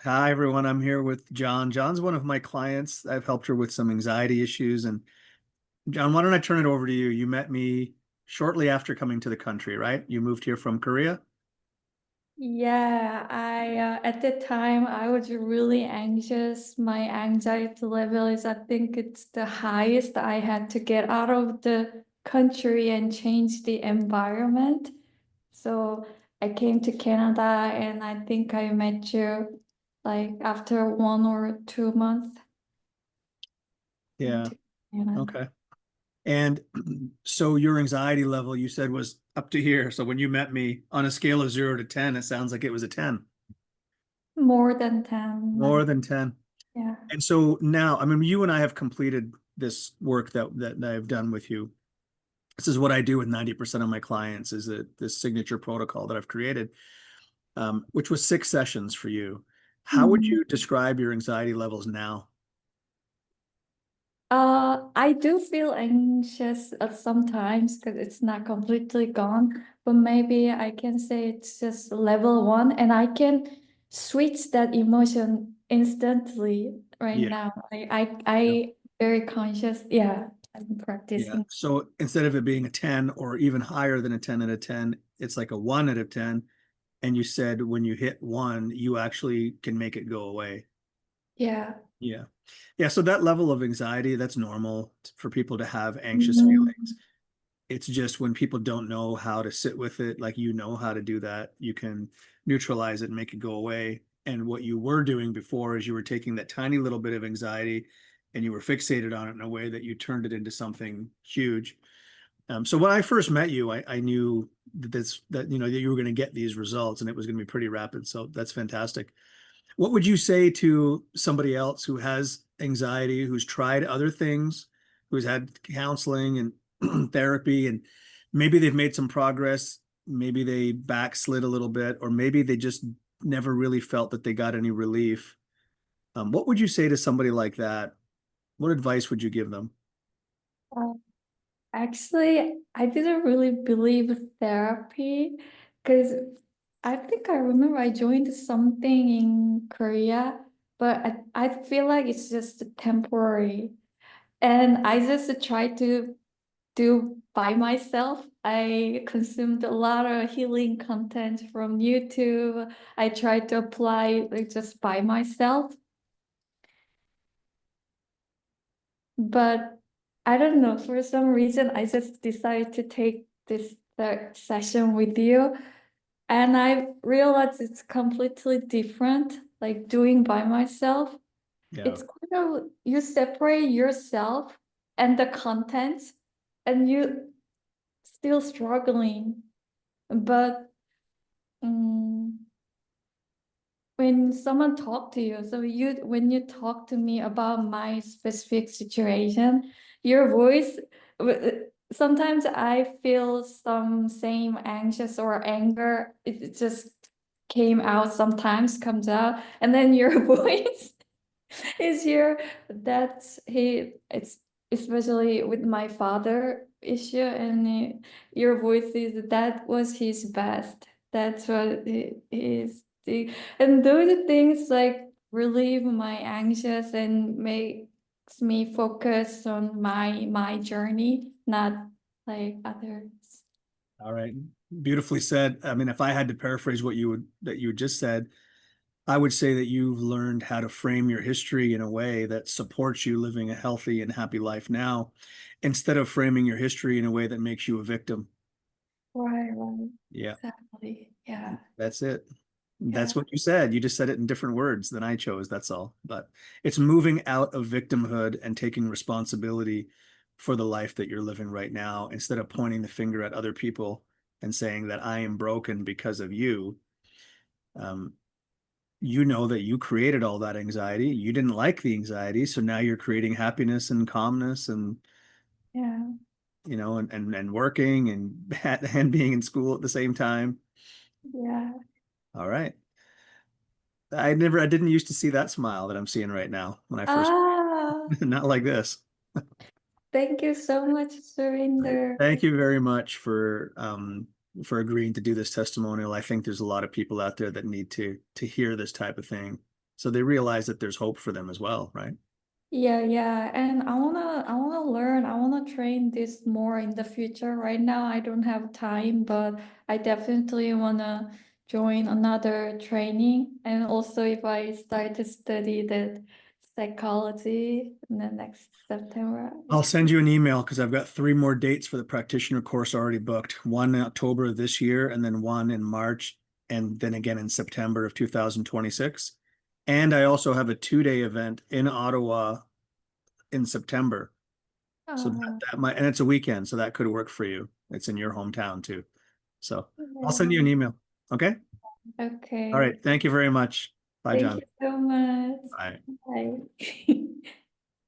Hi, everyone. I'm here with John. John's one of my clients. I've helped her with some anxiety issues. And John, why don't I turn it over to you? You met me shortly after coming to the country, right? You moved here from Korea? Yeah, I at the time I was really anxious. My anxiety level is, I think it's the highest. I had to get out of the country and change the environment. So I came to Canada and I think I met you like after 1 or 2 months Yeah. into Canada. Okay. And so your anxiety level, you said, was up to here. So when you met me on a scale of 0 to 10, it sounds like it was a 10, More than 10, more like than 10. yeah. And so now, I mean, you and I have completed this work that I've done with you. This is what I do with 90% of my clients is that this signature protocol that I've created, which was 6 sessions for you. How would Mm. you describe your anxiety levels now? I do feel anxious sometimes because it's not completely gone, but maybe I can say it's just level one, and I can switch that emotion instantly right Yeah. now. Yeah. I very conscious. Yeah, I'm Yeah. practicing. So instead of it being a 10 or even higher than a 10 out of 10, it's like a 1 out of 10. And you said when you hit 1, you actually can make it go away. Yeah. Yeah. Yeah. So that level of anxiety, that's normal for people to have anxious feelings. Mhm. It's just when people don't know how to sit with it, like you know how to do that, you can neutralize it and make it go away. And what you were doing before is you were taking that tiny little bit of anxiety and you were fixated on it in a way that you turned it into something huge. So when I first met you, I knew that you know that you were going to get these results and it was going to be pretty rapid. So that's fantastic. What would you say to somebody else who has anxiety, who's tried other things, who's had counseling and therapy, and maybe they've made some progress, maybe they backslid a little bit, or maybe they just never really felt that they got any relief? What would you say to somebody like that? What advice would you give them? Uh, Actually, I didn't really believe therapy because I think I remember I joined something in Korea, but I feel like it's just temporary. And I just tried to do by myself. I consumed a lot of healing content from YouTube. I tried to apply like just by myself. But I don't know, for some reason, I just decided to take this third session with you. And I realized it's completely different, like doing by myself. Yeah. It's kind of, you separate yourself and the content, and you still struggling. But um, when someone talk to you, so when you talk to me about my specific situation, your voice, sometimes I feel some same anxious or anger. It just came out, sometimes comes out, and then your voice is here. That's it's especially with my father issue, and your voice is that was his best. That's what it is. And those things like relieve my anxious and makes me focus on my journey, not like others. All right. Beautifully said. I mean, if I had to paraphrase what you just said, I would say that you've learned how to frame your history in a way that supports you living a healthy and happy life now, instead of framing your history in a way that makes you a victim. Right, right. Yeah, Exactly. Yeah. that's it. That's Yeah. what you said. You just said it in different words than I chose. That's all. But it's moving out of victimhood and taking responsibility for the life that you're living right now, instead of pointing the finger at other people and saying that I am broken because of you. Um, you know that you created all that anxiety. You didn't like the anxiety, so now you're creating happiness and calmness and Yeah. and working and and being in school at the same time. Yeah. All right. I didn't used to see that smile that I'm seeing right now when I first, Ah, not like this. thank you so much, Right. Surinder. Thank you very much for for agreeing to do this testimonial. I think there's a lot of people out there that need to hear this type of thing, so they realize that there's hope for them as well, right? Yeah, yeah. And I wanna learn, I wanna train this more in the future. Right now I don't have time, but I definitely wanna join another training. And also if I start to study the psychology in the next September. I'll send you an email because I've got 3 more dates for the practitioner course already booked. One in October of this year, and then one in March, and then again in September of 2026. And I also have a 2-day event in Ottawa in September. So Oh, that might, and it's a weekend, so that could work for you. It's in your hometown too. So I'll send you yeah. an email. Okay. All Okay. right. Thank you very much. Bye, Thank John. you so much. Bye. Bye.